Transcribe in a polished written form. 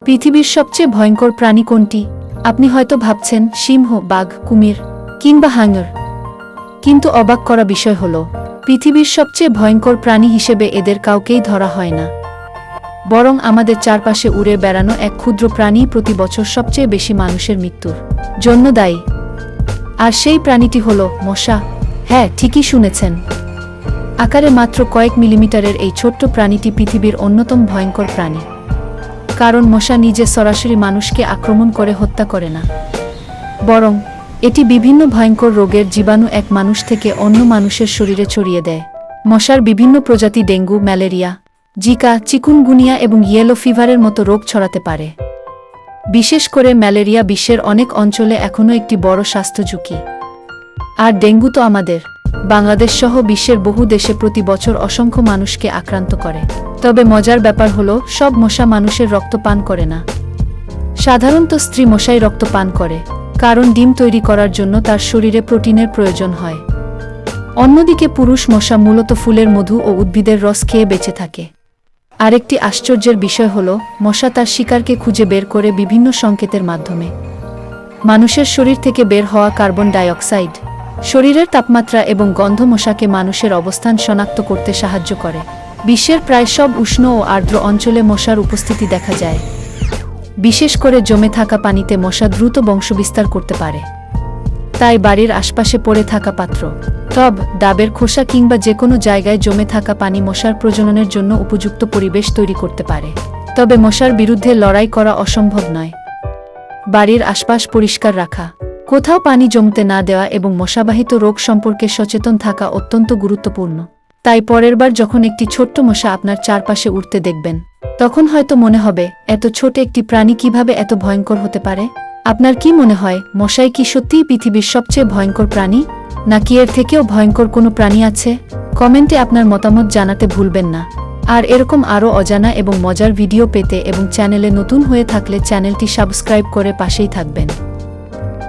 পৃথিবীর সবচেয়ে ভয়ঙ্কর প্রাণী কোনটি? আপনি হয়তো ভাবছেন সিংহ, বাঘ, কুমির কিংবা হাঙর। কিন্তু অবাক করা বিষয় হল, পৃথিবীর সবচেয়ে ভয়ঙ্কর প্রাণী হিসেবে এদের কাউকেই ধরা হয় না। বরং আমাদের চারপাশে উড়ে বেড়ানো এক ক্ষুদ্র প্রাণী প্রতি বছর সবচেয়ে বেশি মানুষের মৃত্যুর জন্য দায়ী। আর সেই প্রাণীটি হল মশা। হ্যাঁ, ঠিকই শুনেছেন। আকারে মাত্র কয়েক মিলিমিটারের এই ছোট্ট প্রাণীটি পৃথিবীর অন্যতম ভয়ঙ্কর প্রাণী। কারণ মশা নিজে সরাসরি মানুষকে আক্রমণ করে হত্যা করে না, বরং এটি বিভিন্ন ভয়ঙ্কর রোগের জীবাণু এক মানুষ থেকে অন্য মানুষের শরীরে ছড়িয়ে দেয়। মশার বিভিন্ন প্রজাতি ডেঙ্গু, ম্যালেরিয়া, জিকা, চিকুনগুনিয়া এবং ইয়েলো ফিভারের মতো রোগ ছড়াতে পারে। বিশেষ করে ম্যালেরিয়া বিশ্বের অনেক অঞ্চলে এখনও একটি বড় স্বাস্থ্য ঝুঁকি। আর ডেঙ্গু তো আমাদের বাংলাদেশ সহ বিশ্বের বহু দেশে প্রতি বছর অসংখ্য মানুষকে আক্রান্ত করে। তবে মজার ব্যাপার হলো, সব মশা মানুষের রক্ত পান করে না। সাধারণত স্ত্রী মশাই রক্ত পান করে, কারণ ডিম তৈরি করার জন্য তার শরীরে প্রোটিনের প্রয়োজন হয়। অন্যদিকে পুরুষ মশা মূলত ফুলের মধু ও উদ্ভিদের রস খেয়ে বেঁচে থাকে। আরেকটি আশ্চর্যের বিষয় হল, মশা তার শিকারকে খুঁজে বের করে বিভিন্ন সংকেতের মাধ্যমে। মানুষের শরীর থেকে বের হওয়া কার্বন ডাই অক্সাইড, শরীরের তাপমাত্রা এবং গন্ধ মশাকে মানুষের অবস্থান শনাক্ত করতে সাহায্য করে। বিশ্বের প্রায় সব উষ্ণ ও আর্দ্র অঞ্চলে মশার উপস্থিতি দেখা যায়। বিশেষ করে জমে থাকা পানিতে মশা দ্রুত বংশবিস্তার করতে পারে। তাই বাড়ির আশপাশে পড়ে থাকা পাত্র, টব, ডাবের খোসা কিংবা যে কোনো জায়গায় জমে থাকা পানি মশার প্রজননের জন্য উপযুক্ত পরিবেশ তৈরি করতে পারে। তবে মশার বিরুদ্ধে লড়াই করা অসম্ভব নয়। বাড়ির আশপাশ পরিষ্কার রাখা, কোথাও পানি জমতে না দেওয়া এবং মশাবাহিত রোগ সম্পর্কে সচেতন থাকা অত্যন্ত গুরুত্বপূর্ণ। তাই পরের বার যখন একটি ছোট্ট মশা আপনার চারপাশে উড়তে দেখবেন, তখন হয়তো মনে হবে, এত ছোট একটি প্রাণী কিভাবে এত ভয়ঙ্কর হতে পারে? আপনার কি মনে হয়, মশাই কি সত্যিই পৃথিবীর সবচেয়ে ভয়ঙ্কর প্রাণী, নাকি এর থেকেও ভয়ঙ্কর কোনো প্রাণী আছে? কমেন্টে আপনার মতামত জানাতে ভুলবেন না। আর এরকম আরও অজানা এবং মজার ভিডিও পেতে এবং চ্যানেলে নতুন হয়ে থাকলে চ্যানেলটি সাবস্ক্রাইব করে পাশেই থাকবেন।